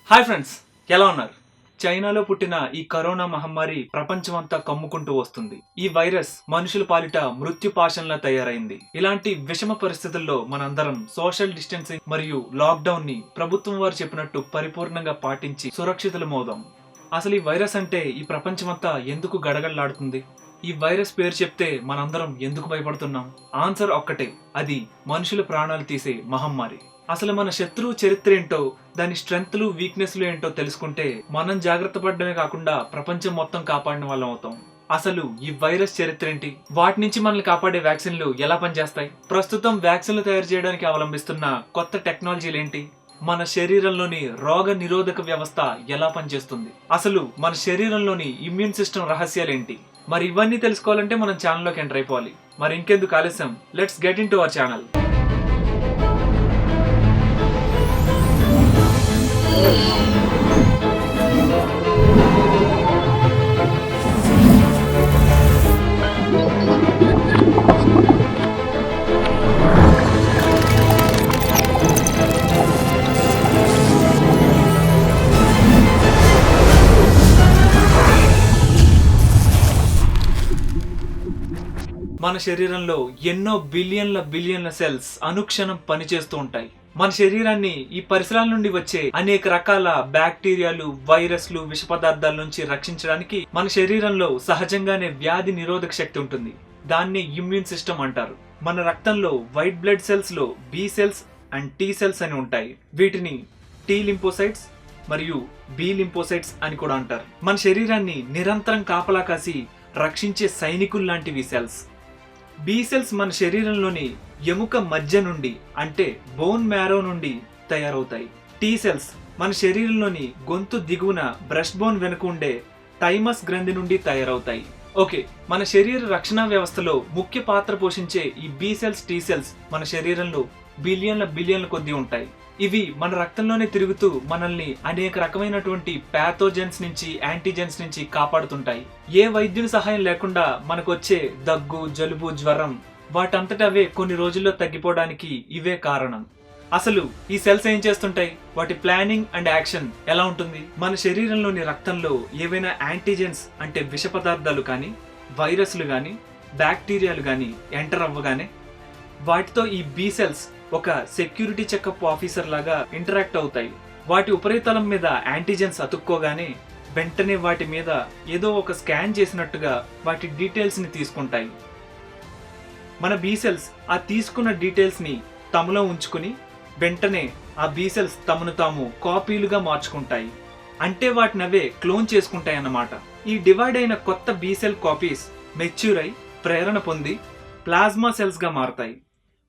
Hi friends, ఎలా ఉన్నారు? చైనాలో పుట్టిన ఈ కరోనా మహమ్మారి ప్రపంచమంతా కమ్ముకుంటూ వస్తుంది. ఈ వైరస్ మనుషుల పాలిట మృత్యు పాశంలా తయారైంది. ఇలాంటి విషమ పరిస్థితుల్లో మనందరం సోషల్ డిస్టెన్సింగ్ మరియు లాక్డౌన్ ని ప్రభుత్వం వారు చెప్పినట్టు పరిపూర్ణంగా పాటించి సురక్షితులమవుదాం. అసలు ఈ వైరస్ అంటే ఈ ప్రపంచమంతా ఎందుకు గడగడలాడుతుంది? ఈ వైరస్ పేరు చెప్తే మనందరం ఎందుకు భయపడుతున్నాం? ఆన్సర్ ఒక్కటే, అది మనుషుల ప్రాణాలు తీసే మహమ్మారి. అసలు మన శత్రువు చరిత్ర ఏంటో, దాని స్ట్రెంగ్త్లు వీక్నెస్లు ఏంటో తెలుసుకుంటే మనం జాగ్రత్త పడడమే కాకుండా ప్రపంచం మొత్తం కాపాడిన వాళ్ళం అవుతాం. అసలు ఈ వైరస్ చరిత్ర ఏంటి? వాటి నుంచి మనల్ని కాపాడే వ్యాక్సిన్లు ఎలా పనిచేస్తాయి? ప్రస్తుతం వ్యాక్సిన్లు తయారు చేయడానికి అవలంబిస్తున్న కొత్త టెక్నాలజీలు ఏంటి? మన శరీరంలోని రోగ నిరోధక వ్యవస్థ ఎలా పనిచేస్తుంది? అసలు మన శరీరంలోని ఇమ్యూన్ సిస్టమ్ రహస్యాలేంటి? మరి ఇవన్నీ తెలుసుకోవాలంటే మనం ఛానల్లోకి ఎంటర్ అయిపోవాలి. మరి ఇంకెందుకు ఆలస్యం, let's get in to our channel. మన శరీరంలో ఎన్నో బిలియన్ల సెల్స్ అనుక్షణం పనిచేస్తూ ఉంటాయి. మన శరీరాన్ని ఈ పరిసరాల నుండి వచ్చే అనేక రకాల బ్యాక్టీరియాలు, వైరస్లు, విష పదార్థాల నుంచి రక్షించడానికి మన శరీరంలో సహజంగానే వ్యాధి నిరోధక శక్తి ఉంటుంది. దాన్ని ఇమ్యూన్ సిస్టమ్ అంటారు. మన రక్తంలో వైట్ బ్లడ్ సెల్స్ లో B cells and T cells అని ఉంటాయి. వీటిని టీ లింపోసైట్స్ మరియు బి లింపోసైట్స్ అని కూడా అంటారు. మన శరీరాన్ని నిరంతరం కాపలా కాసి రక్షించే సైనికులు లాంటివి సెల్స్. బి సెల్స్ మన శరీరంలోని ఎముక మధ్య నుండి అంటే బోన్ మ్యారో నుండి తయారవుతాయి. టీ సెల్స్ మన శరీరంలోని గొంతు దిగువన బ్రెస్ట్ బోన్ వెనుక ఉండే థైమస్ గ్రంథి నుండి తయారవుతాయి. ఓకే, మన శరీర రక్షణ వ్యవస్థలో ముఖ్య పాత్ర పోషించే ఈ బి సెల్స్, టీ సెల్స్ మన శరీరంలో బిలియన్ల కొద్దీ ఉంటాయి. ఇవి మన రక్తంలోనే తిరుగుతూ మనల్ని అనేక రకమైనటువంటి ప్యాథోజెన్స్ నుంచి, యాంటీజెన్స్ నుంచి కాపాడుతుంటాయి. ఏ వైద్యుని సహాయం లేకుండా మనకొచ్చే దగ్గు, జలుబు, జ్వరం వాటంతటా అవే కొన్ని రోజుల్లో తగ్గిపోవడానికి ఇవే కారణం. అసలు ఈ సెల్స్ ఏం చేస్తుంటాయి? వాటి ప్లానింగ్ అండ్ యాక్షన్ ఎలా ఉంటుంది? మన శరీరంలోని రక్తంలో ఏవైనా యాంటీజెన్స్ అంటే విష పదార్థాలు కానీ, వైరస్లు కానీ, బ్యాక్టీరియాలు కానీ ఎంటర్ అవ్వగానే వాటితో ఈ బి సెల్స్ ఒక సెక్యూరిటీ చెకప్ ఆఫీసర్ లాగా ఇంటరాక్ట్ అవుతాయి. వాటి ఉపరితలం మీద యాంటీజెన్స్ అతుక్కోగానే వెంటనే వాటి మీద ఏదో ఒక స్కాన్ చేసినట్టుగా వాటి డీటెయిల్స్ ని తీసుకుంటాయి. మన బి సెల్స్ ఆ తీసుకున్న డీటెయిల్స్ ని తమలో ఉంచుకుని వెంటనే ఆ బి సెల్స్ తమను తాము కాపీలుగా మార్చుకుంటాయి. అంటే వాటిని అవే క్లోన్ చేసుకుంటాయి అన్నమాట. ఈ డివైడ్ అయిన కొత్త బి సెల్ కాపీస్ మెచ్యూర్ అయి ప్రేరణ పొంది ప్లాస్మా సెల్స్ గా మారతాయి.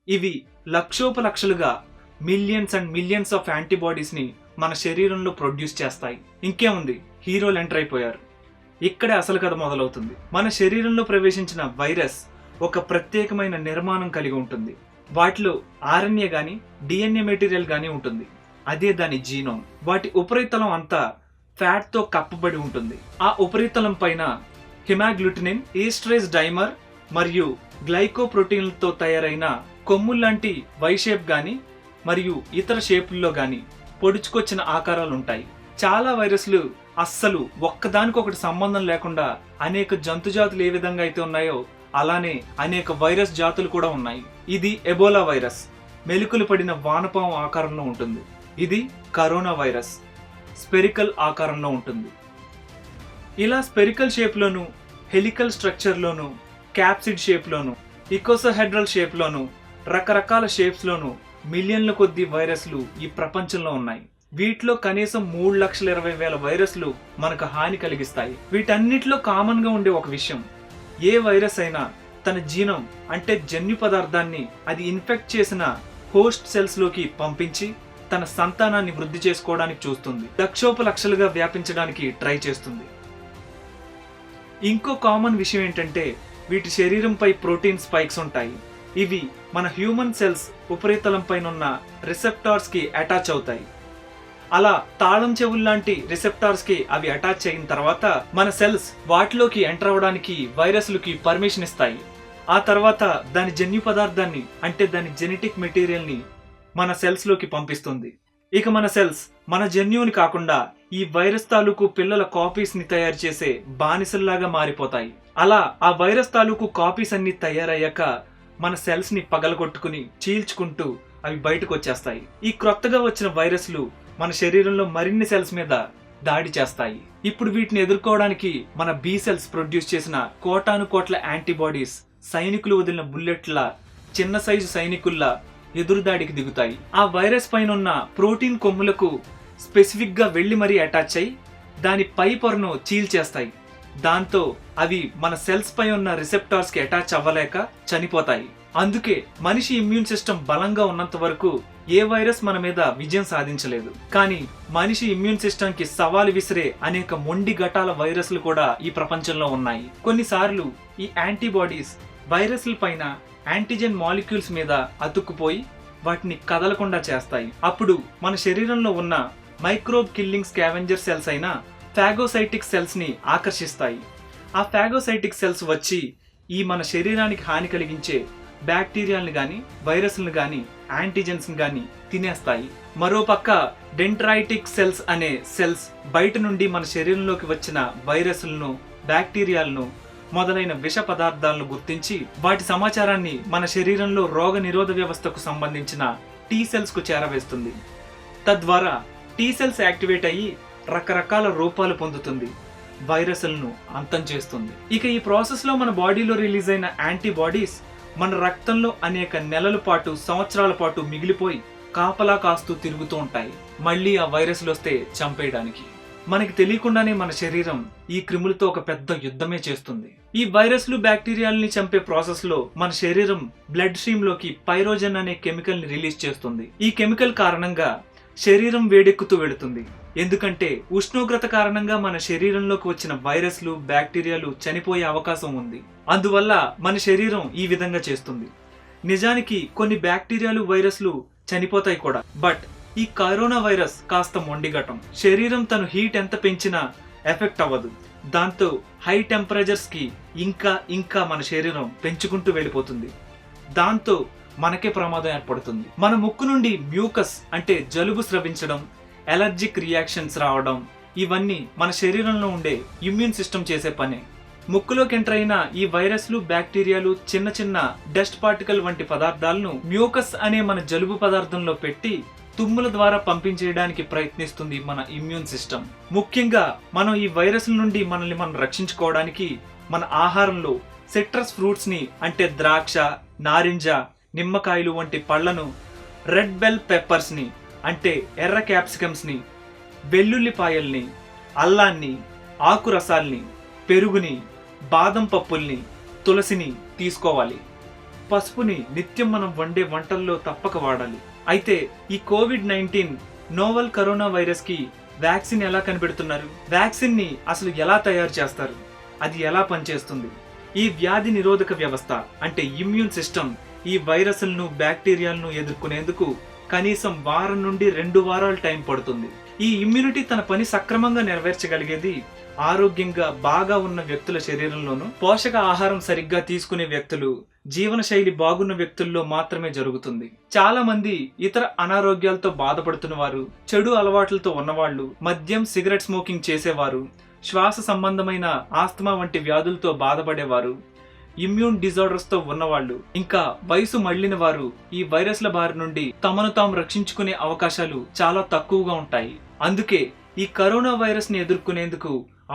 ఇవి లక్షలుగా millions and millions of antibodies ని మన శరీరంలో ప్రొడ్యూస్ చేస్తాయి. ఇంకేముంది, హీరోలు ఎంటర్ అయిపోయారు. ఇక్కడే అసలు కథ మొదలవుతుంది. మన శరీరంలో ప్రవేశించిన వైరస్ ఒక ప్రత్యేకమైన నిర్మాణం కలిగి ఉంటుంది. వాటిలో ఆర్ఎన్ఏ గాని, డిఎన్ఏ మెటీరియల్ గాని ఉంటుంది. అదే దాని జీనోమ్. వాటి ఉపరితలం అంతా ఫ్యాట్ తో కప్పబడి ఉంటుంది. ఆ ఉపరితలం పైన హిమాగ్లూటినిన్, ఈస్టరేజ్ డైమర్ మరియు గ్లైకోప్రోటీన్లతో తయారైన కొమ్ముల్లాంటి వై షేప్ గాని మరియు ఇతర షేపుల్లో గాని పొడుచుకొచ్చిన ఆకారాలు ఉంటాయి. చాలా వైరస్లు అస్సలు ఒక్కదానికొకటి సంబంధం లేకుండా అనేక జంతు జాతులు ఏ విధంగా అయితే ఉన్నాయో అలానే అనేక వైరస్ జాతులు కూడా ఉన్నాయి. ఇది ఎబోలా వైరస్, మెలికలు పడిన వానపాము ఆకారంలో ఉంటుంది. ఇది కరోనా వైరస్, స్పెరికల్ ఆకారంలో ఉంటుంది. ఇలా స్పెరికల్ షేప్లోను, హెలికల్ స్ట్రక్చర్లోను, క్యాప్సిడ్ షేప్లోను, ఇకోసహెడ్రల్ షేప్లోను, రకరకాల షేప్స్లోను మిలియన్ల కొద్ది వైరస్లు ఈ ప్రపంచంలో ఉన్నాయి. వీటిలో కనీసం 3,20,000 వైరస్లు మనకు హాని కలిగిస్తాయి. వీటన్నిటిలో కామన్ గా ఉండే ఒక విషయం, ఏ వైరస్ అయినా తన జీనోమ్ అంటే జన్యు పదార్థాన్ని అది ఇన్ఫెక్ట్ చేసిన హోస్ట్ సెల్స్ లోకి పంపించి తన సంతానాన్ని వృద్ధి చేసుకోవడానికి చూస్తుంది. లక్షలుగా వ్యాపించడానికి ట్రై చేస్తుంది. ఇంకో కామన్ విషయం ఏంటంటే వీటి శరీరంపై ప్రోటీన్ స్పైక్స్ ఉంటాయి. ఇవి మన హ్యూమన్ సెల్స్ ఉపరితలం పైన ఉన్న రిసెప్టార్స్ కి అటాచ్ అవుతాయి. అలా తాళం చెవుల్లాంటి రిసెప్టార్స్ కి అవి అటాచ్ అయిన తర్వాత మన సెల్స్ వాటిలోకి ఎంటర్ అవడానికి వైరస్లకి పర్మిషన్ ఇస్తాయి. ఆ తర్వాత దాని జన్యు పదార్థాన్ని అంటే దాని జెనెటిక్ మెటీరియల్ ని మన సెల్స్ లోకి పంపిస్తుంది. ఇక మన సెల్స్ మన జన్యువుని కాకుండా ఈ వైరస్ తాలూకు పిల్లల కాపీస్ ని తయారు చేసే బానిసల్లాగా మారిపోతాయి. అలా ఆ వైరస్ తాలూకు కాపీస్ అన్ని తయారయ్యాక మన సెల్స్ ని పగలగొట్టుకుని చీల్చుకుంటూ అవి బయటకు వచ్చేస్తాయి. ఈ క్రొత్తగా వచ్చిన వైరస్లు మన శరీరంలో మరిన్ని సెల్స్ మీద దాడి చేస్తాయి. ఇప్పుడు వీటిని ఎదుర్కోవడానికి మన బి సెల్స్ ప్రొడ్యూస్ చేసిన కోటాను కోట్ల యాంటీబాడీస్ సైనికులు వదిలిన బుల్లెట్ల చిన్న సైజు సైనికుల్లా ఎదురుదాడికి దిగుతాయి. ఆ వైరస్ పైన ఉన్న ప్రోటీన్ కొమ్ములకు స్పెసిఫిక్ గా వెళ్లి మరీ అటాచ్ అయి దాని పై పొరను చీల్చేస్తాయి. దాంతో అవి మన సెల్స్ పై ఉన్న రిసెప్టార్స్ కి అటాచ్ అవ్వలేక చనిపోతాయి. అందుకే మనిషి ఇమ్యూన్ సిస్టమ్ బలంగా ఉన్నంత వరకు ఏ వైరస్ మన మీద విజయం సాధించలేదు. కానీ మనిషి ఇమ్యూన్ సిస్టమ్ కి సవాలు విసిరే అనేక మొండి ఘటాల వైరస్లు కూడా ఈ ప్రపంచంలో ఉన్నాయి. కొన్నిసార్లు ఈ యాంటీబాడీస్ వైరస్ల పైన యాంటీజెన్ మాలిక్యూల్స్ మీద అతుక్కుపోయి వాటిని కదలకుండా చేస్తాయి. అప్పుడు మన శరీరంలో ఉన్న మైక్రోబ్ కిల్లింగ్ స్కావెంజర్ సెల్స్ అయిన ఫాగోసైటిక్ సెల్స్ ని ఆకర్షిస్తాయి. ఆ ఫాగోసైటిక్ సెల్స్ వచ్చి ఈ మన శరీరానికి హాని కలిగించే బ్యాక్టీరియాలను గాని వైరస్లను గాని యాంటీజెన్స్ గాని తినేస్తాయి. మరోపక్క డెండ్రైటిక్ సెల్స్ అనే సెల్స్ బయట నుండి మన శరీరంలోకి వచ్చిన వైరస్లను బ్యాక్టీరియాలను మొదలైన విష పదార్థాలను గుర్తించి వాటి సమాచారాన్ని మన శరీరంలో రోగ నిరోధ వ్యవస్థకు సంబంధించిన టీ సెల్స్ కు చేరవేస్తుంది. తద్వారా టీ సెల్స్ యాక్టివేట్ అయ్యి రకరకాల రూపాలు పొందుతుంది, వైరస్లను అంతం చేస్తుంది. ఇక ఈ ప్రాసెస్ లో మన బాడీలో రిలీజ్ అయిన యాంటీబాడీస్ మన రక్తంలో అనేక నెలల పాటు సంవత్సరాల పాటు మిగిలిపోయి కాపలా కాస్తూ తిరుగుతూ ఉంటాయి, మళ్ళీ ఆ వైరస్లు వస్తే చంపేయడానికి. మనకి తెలియకుండానే మన శరీరం ఈ క్రిములతో ఒక పెద్ద యుద్ధమే చేస్తుంది. ఈ వైరస్లు బ్యాక్టీరియాలని చంపే ప్రాసెస్ లో మన శరీరం బ్లడ్ స్ట్రీమ్ లోకి పైరోజన్ అనే కెమికల్ ని రిలీజ్ చేస్తుంది. ఈ కెమికల్ కారణంగా శరీరం వేడెక్కుతూ వెళుతుంది. ఎందుకంటే ఉష్ణోగ్రత కారణంగా మన శరీరంలోకి వచ్చిన వైరస్లు బ్యాక్టీరియాలు చనిపోయే అవకాశం ఉంది. అందువల్ల మన శరీరం ఈ విధంగా చేస్తుంది. నిజానికి కొన్ని బ్యాక్టీరియాలు వైరస్లు చనిపోతాయి కూడా. బట్ ఈ కరోనా వైరస్ కాస్త మొండిఘటం. శరీరం తను హీట్ ఎంత పెంచినా ఎఫెక్ట్ అవ్వదు. దాంతో హై టెంపరేచర్స్ కి ఇంకా మన శరీరం పెంచుకుంటూ వెళ్ళిపోతుంది. దాంతో మనకే ప్రమాదం ఏర్పడుతుంది. మన ముక్కు నుండి మ్యూకస్ అంటే జలుబు స్రవించడం, ఎలర్జిక్ రియాక్షన్స్ రావడం, ఇవన్నీ మన శరీరంలో ఉండే ఇమ్యూన్ సిస్టమ్ చేసే పనే. ముక్కులోకి ఎంటర్ అయిన ఈ వైరస్లు బ్యాక్టీరియాలు చిన్న చిన్న డస్ట్ పార్టికల్ వంటి పదార్థాలను మ్యూకస్ అనే మన జలుబు పదార్థంలో పెట్టి తుమ్ముల ద్వారా పంపించేయడానికి ప్రయత్నిస్తుంది మన ఇమ్యూన్ సిస్టమ్. ముఖ్యంగా మనం ఈ వైరస్ల నుండి మనల్ని మనం రక్షించుకోవడానికి మన ఆహారంలో సిట్రస్ ఫ్రూట్స్ ని అంటే ద్రాక్ష, నారింజ, నిమ్మకాయలు వంటి పళ్లను, రెడ్ బెల్ పెప్పర్స్ ని అంటే ఎర్ర క్యాప్సికమ్స్ ని, వెల్లుల్లిపాయల్ని, అల్లాన్ని, ఆకు రసాల్ని, పెరుగుని, బాదం పప్పుల్ని, తులసిని తీసుకోవాలి. పసుపుని నిత్యం మనం వండే వంటల్లో తప్పక వాడాలి. అయితే ఈ కోవిడ్-19 నోవల్ కరోనా వైరస్ కి వ్యాక్సిన్ ఎలా కనిపెడుతున్నారు? వ్యాక్సిన్ ని అసలు ఎలా తయారు చేస్తారు? అది ఎలా పనిచేస్తుంది? ఈ వ్యాధి నిరోధక వ్యవస్థ అంటే ఇమ్యూన్ సిస్టమ్ ఈ వైరస్లను బ్యాక్టీరియాలను ఎదుర్కొనేందుకు కనీసం వారం నుండి 2 వారాలు టైం పడుతుంది. ఈ ఇమ్యూనిటీ తన పని సక్రమంగా నెరవేర్చగలిగేది ఆరోగ్యంగా బాగా ఉన్న వ్యక్తుల శరీరంలోనూ, పోషక ఆహారం సరిగ్గా తీసుకునే వ్యక్తులు, జీవన శైలి బాగున్న వ్యక్తుల్లో మాత్రమే జరుగుతుంది. చాలా మంది ఇతర అనారోగ్యాలతో బాధపడుతున్న వారు, చెడు అలవాట్లతో ఉన్నవాళ్లు, మద్యం సిగరెట్ స్మోకింగ్ చేసేవారు, శ్వాస సంబంధమైన ఆస్తమా వంటి వ్యాధులతో బాధపడేవారు, ఇమ్యూన్ డిజార్డర్స్ తో ఉన్నవాళ్లు, ఇంకా వయసు మళ్లిన వారు ఈ వైరస్ల బారి నుండి తమను తాము రక్షించుకునే అవకాశాలు చాలా తక్కువగా ఉంటాయి. అందుకే ఈ కరోనా వైరస్ ని ఎదుర్కొనేందుకు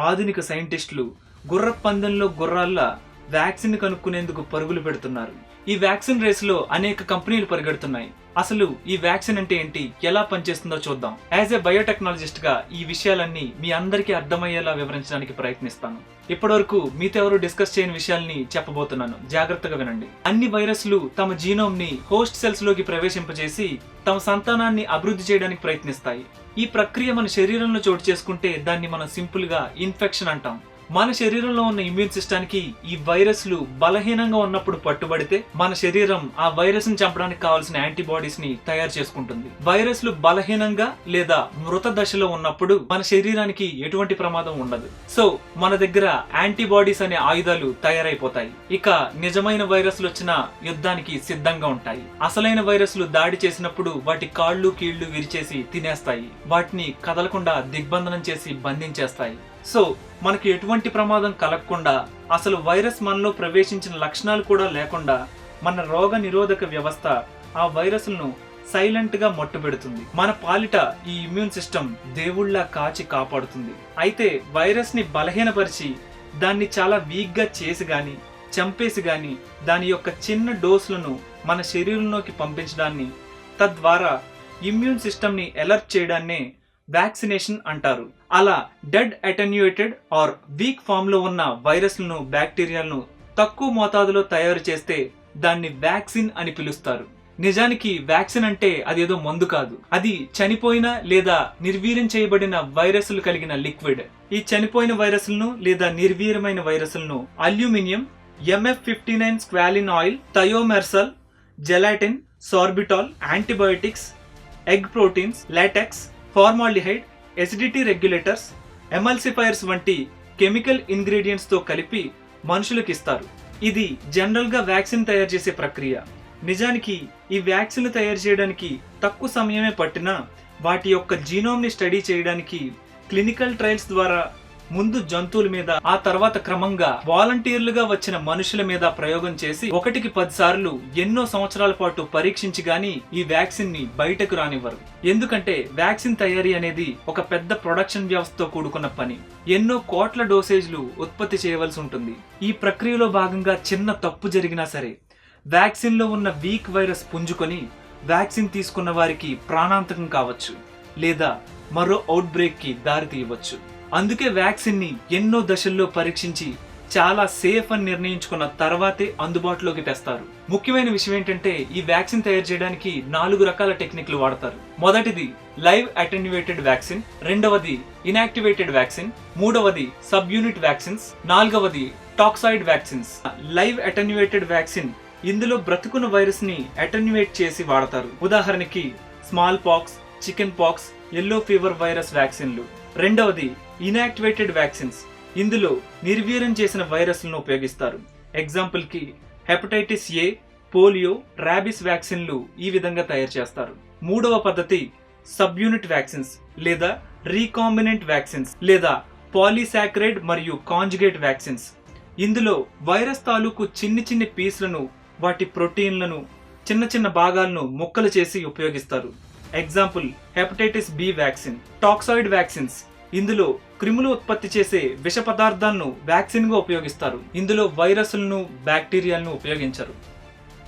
ఆధునిక సైంటిస్టులు గుర్రపందెంలో గుర్రాల్లా వ్యాక్సిన్ కనుక్కునేందుకు పరుగులు పెడుతున్నారు. ఈ వ్యాక్సిన్ రేస్ లో అనేక కంపెనీలు పరిగెడుతున్నాయి. అసలు ఈ వ్యాక్సిన్ అంటే ఏంటి, ఎలా పనిచేస్తుందో చూద్దాం. యాజ్ ఏ బయోటెక్నాలజిస్ట్ గా ఈ విషయాలన్నీ మీ అందరికీ అర్థమయ్యేలా వివరించడానికి ప్రయత్నిస్తాను. ఇప్పటివరకు మీతో ఎవరు డిస్కస్ చేయని విషయాల్ని చెప్పబోతున్నాను, జాగ్రత్తగా వినండి. అన్ని వైరస్లు తమ జీనోమ్ ని హోస్ట్ సెల్స్ లోకి ప్రవేశింపజేసి తమ సంతానాన్ని అభివృద్ధి చేయడానికి ప్రయత్నిస్తాయి. ఈ ప్రక్రియ మన శరీరంలో చోటు చేసుకుంటే దాన్ని మనం సింపుల్ గా ఇన్ఫెక్షన్ అంటాం. మన శరీరంలో ఉన్న ఇమ్యూన్ సిస్టానికి ఈ వైరస్లు బలహీనంగా ఉన్నప్పుడు పట్టుబడితే మన శరీరం ఆ వైరస్ ని చంపడానికి కావాల్సిన యాంటీబాడీస్ ని తయారు చేసుకుంటుంది. వైరస్లు బలహీనంగా లేదా మృత దశలో ఉన్నప్పుడు మన శరీరానికి ఎటువంటి ప్రమాదం ఉండదు. సో మన దగ్గర యాంటీబాడీస్ అనే ఆయుధాలు తయారైపోతాయి. ఇక నిజమైన వైరస్లు వచ్చిన యుద్ధానికి సిద్ధంగా ఉంటాయి. అసలైన వైరస్లు దాడి చేసినప్పుడు వాటి కాళ్ళు కీళ్లు విరిచేసి తినేస్తాయి. వాటిని కదలకుండా దిగ్బంధనం చేసి బంధించేస్తాయి. సో మనకి ఎటువంటి ప్రమాదం కలగకుండా, అసలు వైరస్ మనలో ప్రవేశించిన లక్షణాలు కూడా లేకుండా మన రోగ నిరోధక వ్యవస్థ ఆ వైరస్లను సైలెంట్ గా మొట్టబెడుతుంది. మన పాలిట ఈ ఇమ్యూన్ సిస్టమ్ దేవుళ్లా కాచి కాపాడుతుంది. అయితే వైరస్ ని బలహీనపరిచి దాన్ని చాలా వీక్ గా చేసి గాని చంపేసి గాని దాని యొక్క చిన్న డోసులను మన శరీరంలోకి పంపించడాన్ని, తద్వారా ఇమ్యూన్ సిస్టమ్ ని అలర్ట్ చేయడాన్నే వ్యాక్సినేషన్ అంటారు. అలా dead attenuated or weak form లో ఉన్న వైరస్లను, బ్యాక్టీరియాలను తక్కువ మోతాదులో తయారు చేస్తే దాన్ని వ్యాక్సిన్ అని పిలుస్తారు. నిజానికి వ్యాక్సిన్ అంటే అదేదో మందు కాదు. అది చనిపోయిన లేదా నిర్వీర్యం చేయబడిన వైరస్లు కలిగిన లిక్విడ్. ఈ చనిపోయిన వైరస్లను లేదా నిర్వీర్యమైన వైరస్లను aluminium, MF59 squalene oil, thiomersal, gelatin, sorbitol, antibiotics, egg proteins, latex, formaldehyde, acidity regulators, emulsifiers వంటి కెమికల్ ఇంగ్రీడియంట్స్ తో కలిపి మనుషులకు ఇస్తారు. ఇది జనరల్ గా వ్యాక్సిన్ తయారు చేసే ప్రక్రియ. నిజానికి ఈ వ్యాక్సిన్ తయారు చేయడానికి తక్కువ సమయమే పట్టినా వాటి యొక్క జీనోమ్ ని స్టడీ చేయడానికి క్లినికల్ ట్రయల్స్ ద్వారా ముందు జంతువుల మీద, ఆ తర్వాత క్రమంగా వాలంటీర్లుగా వచ్చిన మనుషుల మీద ప్రయోగం చేసి 1కి 10 సార్లు ఎన్నో సంవత్సరాల పాటు పరీక్షించి గాని ఈ వ్యాక్సిన్ ని బయటకు రానివ్వరు. ఎందుకంటే వ్యాక్సిన్ తయారీ అనేది ఒక పెద్ద ప్రొడక్షన్ వ్యవస్థతో కూడుకున్న పని. ఎన్నో కోట్ల డోసేజ్లు ఉత్పత్తి చేయవలసి ఉంటుంది. ఈ ప్రక్రియలో భాగంగా చిన్న తప్పు జరిగినా సరే వ్యాక్సిన్ లో ఉన్న వీక్ వైరస్ పుంజుకొని వ్యాక్సిన్ తీసుకున్న వారికి ప్రాణాంతకం కావచ్చు, లేదా మరో అవుట్ బ్రేక్ కి దారి తీయవచ్చు. అందుకే వ్యాక్సిన్ ని ఎన్నో దశల్లో పరీక్షించి చాలా సేఫ్ అని నిర్ణయించుకున్న తర్వాతే అందుబాటులోకి తెస్తారు. ముఖ్యమైన విషయం ఏంటంటే ఈ వ్యాక్సిన్ తయారు చేయడానికి 4 రకాల టెక్నిక్లు వాడతారు. మొదటిది లైవ్ అటెన్యూయేటెడ్ వ్యాక్సిన్, రెండవది ఇన్యాక్టివేటెడ్ వ్యాక్సిన్, మూడవది సబ్ యూనిట్ వ్యాక్సిన్స్, నాలుగవది toxoid vaccines. Live attenuated vaccine ఇందులో బ్రతుకున్న వైరస్ ని అటెన్యూయేట్ చేసి వాడతారు. ఉదాహరణకి small pox, chicken pox, yellow fever virus వ్యాక్సిన్లు. రెండవది ఇన్యాక్టివేటెడ్ వ్యాక్సిన్స్. ఇందులో నిర్వీర్యం చేసిన వైరస్లను ఉపయోగిస్తారు. ఎగ్జాంపుల్ కి హెపటైటిస్ ఏ, పోలియో, ర్యాబిస్ వ్యాక్సిన్లు ఈ విధంగా తయారు చేస్తారు. మూడవ పద్ధతి సబ్ యూనిట్ వ్యాక్సిన్స్ లేదా రీకాంబినెంట్ వ్యాక్సిన్స్ లేదా పాలీసాకరైడ్ మరియు కాంజుగేట్ వ్యాక్సిన్స్. ఇందులో వైరస్ తాలూకు చిన్ని పీస్లను, వాటి ప్రోటీన్లను, చిన్న భాగాలను ముక్కలు చేసి ఉపయోగిస్తారు. Example hepatitis B vaccine. Toxoid vaccines. ఇందులో క్రిములు ఉత్పత్తి చేసే విష పదార్థాలను వ్యాక్సిన్ గా ఉపయోగిస్తారు. ఇందులో వైరస్లను, బ్యాక్టీరియాలను ఉపయోగించరు.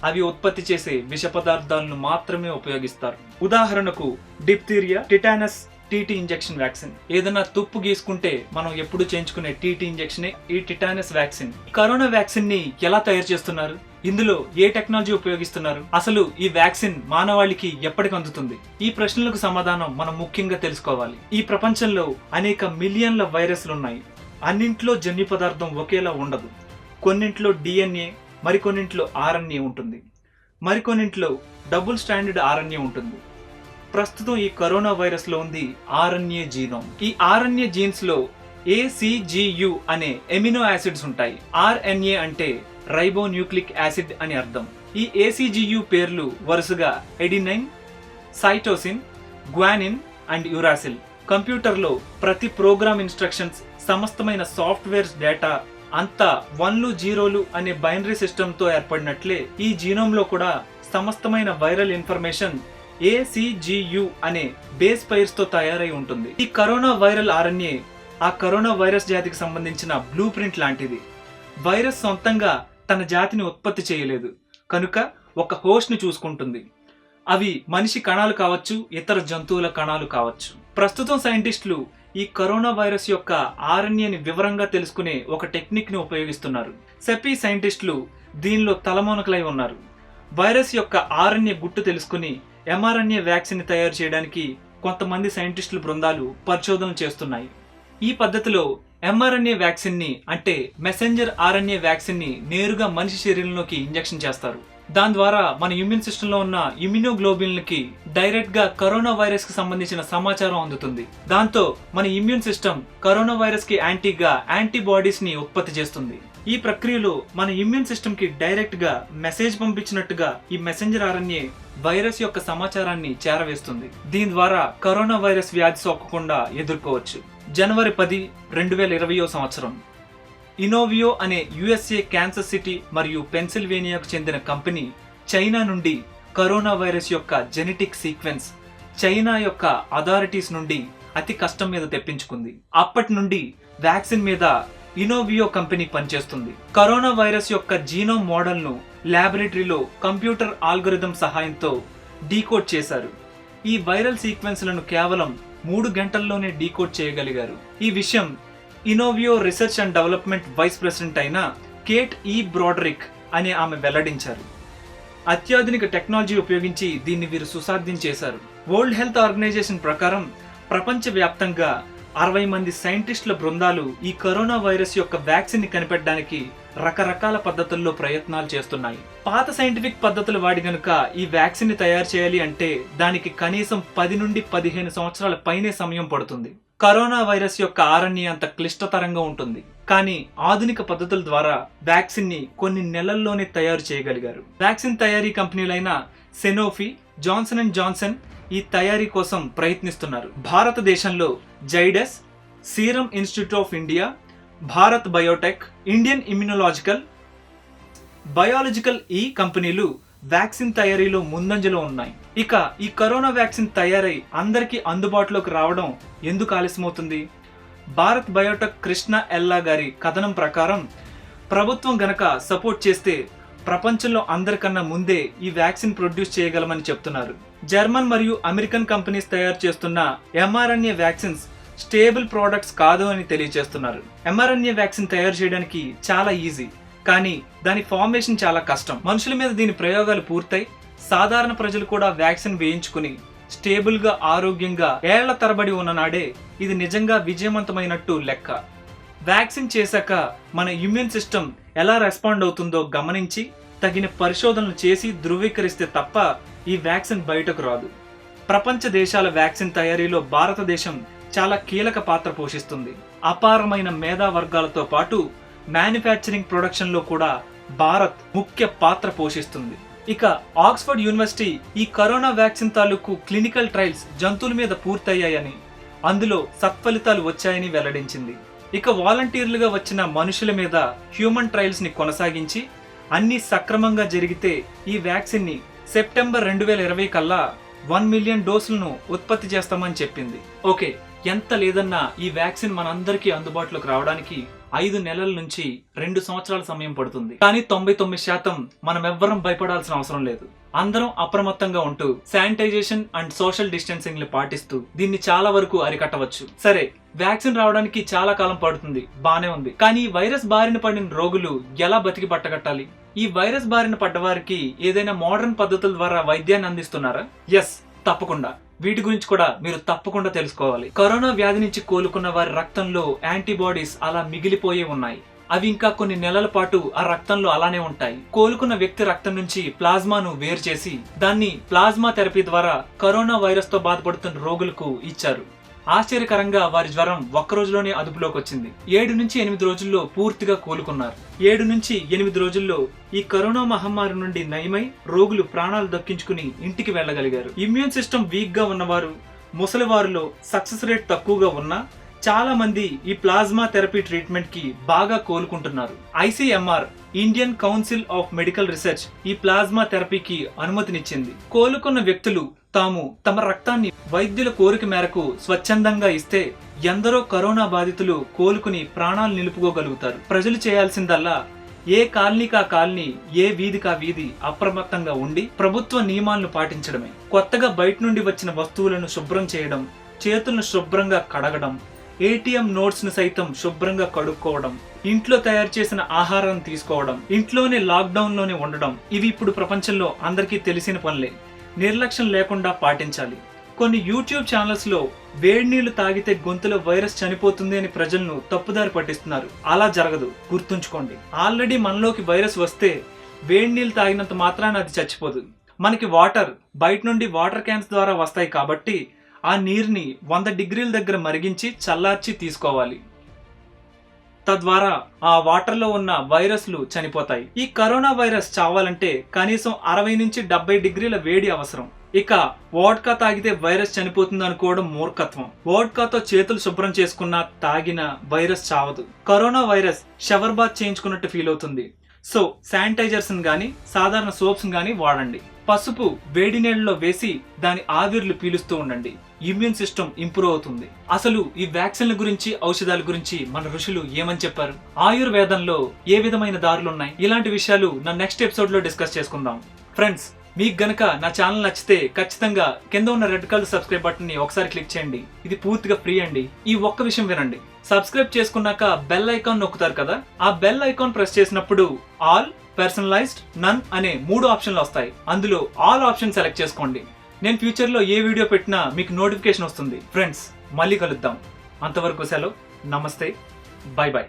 అవి ఉత్పత్తి చేసే విష పదార్థాలను మాత్రమే ఉపయోగిస్తారు. ఉదాహరణకు డిప్తీరియా, టిటానస్ టీటీ ఇంజెక్షన్ వ్యాక్సిన్. ఏదైనా తుప్పు గీసుకుంటే మనం ఎప్పుడు చేయించుకునే టీటీ ఇంజెక్షన్ ఈ టిటానస్ వ్యాక్సిన్. కరోనా వ్యాక్సిన్ ని ఎలా తయారు చేస్తున్నారు? ఇందులో ఏ టెక్నాలజీ ఉపయోగిస్తున్నారు? అసలు ఈ వ్యాక్సిన్ మానవాళికి ఎప్పటికి అందుతుంది? ఈ ప్రశ్నలకు సమాధానం మనం ముఖ్యంగా తెలుసుకోవాలి. ఈ ప్రపంచంలో అనేక మిలియన్ల వైరస్లు ఉన్నాయి. అన్నింట్లో జన్యు పదార్థం ఒకేలా ఉండదు. కొన్నింట్లో DNA, మరికొన్నింట్లో RNA ఉంటుంది. మరికొన్నింట్లో డబుల్ స్టాండర్డ్ RNA ఉంటుంది. ప్రస్తుతం ఈ కరోనా వైరస్ లో ఉంది RNA జీనోమ్. ఈ RNA జీన్స్ లో ACGU అనే ఎమినో యాసిడ్స్ ఉంటాయి. RNA అంటే రైబోన్యూక్లిక్ యాసిడ్ అని అర్థం. ఈ ACGU పేర్లు వరుసగా adenine, cytosine, guanine and uracil. కంప్యూటర్లో ప్రతి ప్రోగ్రామ్ ఇన్స్ట్రక్షన్స్, సమస్తమైన సాఫ్ట్వేర్స్ డేటా అంతా 1లు 0లు అనే బైనరీ సిస్టమ్ తో ఏర్పడినట్లే ఈ జీనోమ్ లో కూడా సమస్తమైన వైరల్ ఇన్ఫర్మేషన్ ACGU అనే బేస్ పైర్స్ తో తయారై ఉంటుంది. ఈ కరోనా వైరల్ RNA ఆ కరోనా వైరస్ జాతికి సంబంధించిన బ్లూ ప్రింట్ లాంటిది. వైరస్ సొంతంగా తన జాతిని ఉత్పత్తి చేయలేదు కనుక ఒక హోస్ట్ ని చూసుకుంటుంది. అవి మనిషి కణాలు కావచ్చు, ఇతర జంతువుల కణాలు కావచ్చు. ప్రస్తుతం సైంటిస్టులు ఈ కరోనా వైరస్ యొక్క RNAని వివరంగా తెలుసుకునే ఒక టెక్నిక్ ని ఉపయోగిస్తున్నారు. సెపి సైంటిస్టులు దీనిలో తలమోనకలై ఉన్నారు. వైరస్ యొక్క RNA గుట్టు తెలుసుకుని mRNA వ్యాక్సిన్ ని తయారు చేయడానికి కొంతమంది సైంటిస్టుల బృందాలు పరిశోధనలు చేస్తున్నాయి. ఈ పద్ధతిలో mRNA వ్యాక్సిన్ ని అంటే మెసెంజర్ RNA వ్యాక్సిన్ ని నేరుగా మనిషి శరీరంలోకి ఇంజెక్షన్ చేస్తారు. దాని ద్వారా మన ఇమ్యూన్ సిస్టమ్ లో ఉన్న ఇమ్యూనోగ్లోబిన్లకి డైరెక్ట్ గా కరోనా వైరస్ కి సంబంధించిన సమాచారం అందుతుంది. దాంతో మన ఇమ్యూన్ సిస్టమ్ కరోనా వైరస్ కి యాంటీగా యాంటీబాడీస్ ని ఉత్పత్తి చేస్తుంది. ఈ ప్రక్రియలో మన ఇమ్యూన్ సిస్టమ్ కి డైరెక్ట్ గా మెసేజ్ పంపించినట్టుగా ఈ మెసెంజర్ RNA వైరస్ యొక్క సమాచారాన్ని చేరవేస్తుంది. దీని ద్వారా కరోనా వైరస్ వ్యాధి సోకకుండా ఎదుర్కోవచ్చు. జనవరి 10, 2020 సంవత్సరం ఇనోవియో అనే USA క్యాన్సర్ సిటీ మరియు పెన్సిల్వేనియాకు చెందిన కంపెనీ చైనా నుండి కరోనా వైరస్ యొక్క జెనెటిక్ సీక్వెన్స్ చైనా యొక్క అథారిటీస్ నుండి అతి కష్టం మీద తెప్పించుకుంది. అప్పటి నుండి వ్యాక్సిన్ మీద ఇనోవియో కంపెనీ పనిచేస్తుంది. కరోనా వైరస్ యొక్క జీనోమ్ మోడల్ ను ల్యాబొరేటరీలో కంప్యూటర్ ఆల్గోరిథం సహాయంతో డీకోడ్ చేశారు. ఈ వైరల్ సీక్వెన్స్ లను కేవలం 3 గంటల్లోనే డీకోడ్ చేయగలిగారు. ఈ విషయం Inovio research and development vice president అయిన కేట్ బ్రోడరిక్ అనే ఆమె వెల్లడించారు. అత్యాధునిక టెక్నాలజీ ఉపయోగించి దీన్ని వీరు సుసాధ్యం చేశారు. వరల్డ్ హెల్త్ ఆర్గనైజేషన్ ప్రకారం ప్రపంచవ్యాప్తంగా 60 మంది సైంటిస్టుల బృందాలు ఈ కరోనా వైరస్ యొక్క వ్యాక్సిన్ ని కనిపెట్టడానికి రకరకాల పద్ధతుల్లో ప్రయత్నాలు చేస్తున్నాయి. పాత సైంటిఫిక్ పద్ధతులు వాడి గనుక ఈ వ్యాక్సిన్ ని తయారు చేయాలి అంటే దానికి కనీసం 10 నుండి 15 సంవత్సరాల పైనే సమయం పడుతుంది. కరోనా వైరస్ యొక్క RNA అంత క్లిష్టతరంగా ఉంటుంది. కానీ ఆధునిక పద్ధతుల ద్వారా వ్యాక్సిన్ ని కొన్ని నెలల్లోనే తయారు చేయగలిగారు. వ్యాక్సిన్ తయారీ కంపెనీలైన సెనోఫీ, జాన్సన్ అండ్ జాన్సన్ ఈ తయారీ కోసం ప్రయత్నిస్తున్నారు. భారతదేశంలో Zydus, serum institute of India, Bharat Biotech, Indian immunological, biological ఈ కంపెనీలు వ్యాక్సిన్ తయారీలో ముందంజలో ఉన్నాయి. ఇక ఈ కరోనా వ్యాక్సిన్ తయారై అందరికీ అందుబాటులోకి రావడం ఎందుకు ఆలస్యమవుతుంది? భారత్ బయోటెక్ కృష్ణ ఎల్లా గారి కథనం ప్రకారం ప్రభుత్వం గనక సపోర్ట్ చేస్తే ప్రపంచంలో అందరికన్నా ముందే ఈ వ్యాక్సిన్ ప్రొడ్యూస్ చేయగలమని చెప్తున్నారు. జర్మన్ మరియు అమెరికన్ కంపెనీస్ తయారు చేస్తున్న mRNA వ్యాక్సిన్స్ స్టేబుల్ ప్రోడక్ట్స్ కాదు అని తెలియజేస్తున్నారు. mRNA వ్యాక్సిన్ తయారు చేయడానికి చాలా ఈజీ, కానీ దాని ఫార్మేషన్ చాలా కష్టం. మనుషుల మీద దీని ప్రయోగాలు పూర్తయి సాధారణ ప్రజలు కూడా వ్యాక్సిన్ వేయించుకుని స్టేబుల్ గా ఆరోగ్యంగా ఏళ్ల తరబడి ఉన్న నాడే ఇది నిజంగా విజయవంతమైనట్టు లెక్క. వ్యాక్సిన్ చేశాక మన ఇమ్యూన్ సిస్టమ్ ఎలా రెస్పాండ్ అవుతుందో గమనించి తగిన పరిశోధనలు చేసి ధృవీకరిస్తే తప్ప ఈ వ్యాక్సిన్ బయటకు రాదు. ప్రపంచ దేశాల వ్యాక్సిన్ తయారీలో భారతదేశం చాలా కీలక పాత్ర పోషిస్తుంది. అపారమైన మేధా వర్గాలతో పాటు మ్యానుఫ్యాక్చరింగ్ ప్రొడక్షన్ లో కూడా భారత్ ముఖ్య పాత్ర పోషిస్తుంది. ఇక ఆక్స్ఫర్డ్ యూనివర్సిటీ ఈ కరోనా వ్యాక్సిన్ తాలూకు క్లినికల్ ట్రయల్స్ జంతువుల మీద పూర్తయ్యాయని, అందులో సత్ఫలితాలు వచ్చాయని వెల్లడించింది. ఇక వాలంటీర్లుగా వచ్చిన మనుషుల మీద హ్యూమన్ ట్రయల్స్ ని కొనసాగించి అన్ని సక్రమంగా జరిగితే ఈ వ్యాక్సిన్ ని సెప్టెంబర్ 2020 కల్లా 1 మిలియన్ డోసులను ఉత్పత్తి చేస్తామని చెప్పింది. ఓకే, ఎంత లేదన్నా ఈ వ్యాక్సిన్ మనందరికీ అందుబాటులోకి రావడానికి 5 నెలల నుంచి 2 సంవత్సరాల సమయం పడుతుంది. కానీ 99% మనమెవ్వరం భయపడాల్సిన అవసరం లేదు. అందరం అప్రమత్తంగా ఉంటూ శానిటైజేషన్ అండ్ సోషల్ డిస్టెన్సింగ్ ని పాటిస్తూ దీన్ని చాలా వరకు అరికట్టవచ్చు. సరే, వ్యాక్సిన్ రావడానికి చాలా కాలం పడుతుంది, బానే ఉంది. కానీ వైరస్ బారిన పడిన రోగులు ఎలా బతికి పట్టగట్టాలి? ఈ వైరస్ బారిన పడ్డవారికి ఏదైనా మోడర్న్ పద్ధతుల ద్వారా వైద్యాన్ని అందిస్తున్నారా? ఎస్, తప్పకుండా. వీటి గురించి కూడా మీరు తప్పకుండా తెలుసుకోవాలి. కరోనా వ్యాధి నుంచి కోలుకున్న వారి రక్తంలో యాంటీబాడీస్ అలా మిగిలిపోయే ఉన్నాయి. అవి ఇంకా కొన్ని నెలల పాటు ఆ రక్తంలో అలానే ఉంటాయి. కోలుకున్న వ్యక్తి రక్తం నుంచి ప్లాజ్మాను వేరు చేసి దాన్ని ప్లాజ్మా థెరపీ ద్వారా కరోనా వైరస్ తో బాధపడుతున్న రోగులకు ఇచ్చారు. ఆశ్చర్యకరంగా వారి జ్వరం ఒక్క రోజులోనే అదుపులోకి వచ్చింది. 7 నుంచి 8 రోజుల్లో పూర్తిగా కోలుకున్నారు. 7 నుంచి 8 రోజుల్లో ఈ కరోనా మహమ్మారి నుండి నయమై రోగులు ప్రాణాలు దక్కించుకుని ఇంటికి వెళ్ళగలిగారు. ఇమ్యూన్ సిస్టమ్ వీక్ గా ఉన్నవారు, ముసలివారిలో సక్సెస్ రేట్ తక్కువగా ఉన్నా చాలా మంది ఈ ప్లాజ్మా థెరపీ ట్రీట్మెంట్ కి బాగా కోలుకుంటున్నారు. ICMR, Indian council of medical research, ఈ ప్లాజ్మా థెరపీకి అనుమతినిచ్చింది. కోలుకున్న వ్యక్తులు తాము తమ రక్తాన్ని వైద్యుల కోరిక మేరకు స్వచ్ఛందంగా ఇస్తే ఎందరో కరోనా బాధితులు కోలుకుని ప్రాణాలు నిలుపుకోగలుగుతారు. ప్రజలు చేయాల్సిందల్లా ఏ కాలనీకా కాలనీ, ఏ వీధికా వీధి అప్రమత్తంగా ఉండి ప్రభుత్వ నియమాలను పాటించడమే. కొత్తగా బయట నుండి వచ్చిన వస్తువులను శుభ్రం చేయడం, చేతులను శుభ్రంగా కడగడం, ATM నోట్స్ ను సైతం శుభ్రంగా కడుక్కోవడం, ఇంట్లో తయారు చేసిన ఆహారం తీసుకోవడం, ఇంట్లోనే లాక్డౌన్ లోనే ఉండడం, ఇవి ఇప్పుడు ప్రపంచంలో అందరికీ తెలిసిన పనులే. నిర్లక్ష్యం లేకుండా పాటించాలి. కొన్ని యూట్యూబ్ ఛానల్స్ లో వేడి నీళ్లు తాగితే గొంతులో వైరస్ చనిపోతుంది అని ప్రజలను తప్పుదారి పట్టిస్తున్నారు. అలా జరగదు, గుర్తుంచుకోండి. ఆల్రెడీ మనలోకి వైరస్ వస్తే వేడి నీళ్లు తాగినంత మాత్రాన అది చచ్చిపోదు. మనకి వాటర్ బయట నుండి వాటర్ క్యాన్స్ ద్వారా వస్తాయి కాబట్టి ఆ నీరుని 100 డిగ్రీల దగ్గర మరిగించి చల్లార్చి తీసుకోవాలి. తద్వారా ఆ వాటర్ లో ఉన్న వైరస్లు చనిపోతాయి. ఈ కరోనా వైరస్ చావాలంటే కనీసం 60 నుంచి 70 డిగ్రీల వేడి అవసరం. ఇక వోడ్కా తాగితే వైరస్ చనిపోతుంది అనుకోవడం మూర్ఖత్వం. వోడ్కాతో చేతులు శుభ్రం చేసుకున్న తాగిన వైరస్ చావదు. కరోనా వైరస్ షవర్ బాత్ చేయించుకున్నట్టు ఫీల్ అవుతుంది. సో శానిటైజర్స్ గానీ సాధారణ సోప్స్ గానీ వాడండి. పసుపు వేడి నీళ్ళలో వేసి దాని ఆవిర్లు పీలుస్తూ ఉండండి. ఇమ్యూన్ సిస్టమ్ ఇంప్రూవ్ అవుతుంది. అసలు ఈ వ్యాక్సిన్ల గురించి ఔషధాల గురించి మన ఋషులు ఏమని చెప్పారు, ఆయుర్వేదంలో ఏ విధమైన దారులు ఉన్నాయి, ఇలాంటి విషయాలు నా నెక్స్ట్ ఎపిసోడ్ లో డిస్కస్ చేసుకుందాం. ఫ్రెండ్స్, మీకు గనక నా ఛానల్ నచ్చితే ఖచ్చితంగా కింద ఉన్న రెడ్ కలర్ సబ్స్క్రైబ్ బటన్ ని ఒకసారి క్లిక్ చేయండి. ఇది పూర్తిగా ఫ్రీ అండి. ఈ ఒక్క విషయం వినండి. సబ్స్క్రైబ్ చేసుకున్నాక బెల్ ఐకాన్ నొక్కుతారు కదా, ఆ బెల్ ఐకాన్ ప్రెస్ చేసినప్పుడు ఆల్, పర్సనలైజ్డ్, నన్ అనే 3 ఆప్షన్లు వస్తాయి. అందులో ఆల్ ఆప్షన్ సెలెక్ట్ చేసుకోండి. నేను ఫ్యూచర్ లో ఏ వీడియో పెట్టినా మీకు నోటిఫికేషన్ వస్తుంది. ఫ్రెండ్స్, మళ్ళీ కలుద్దాం. అంతవరకు సెలవు. నమస్తే, బై బై.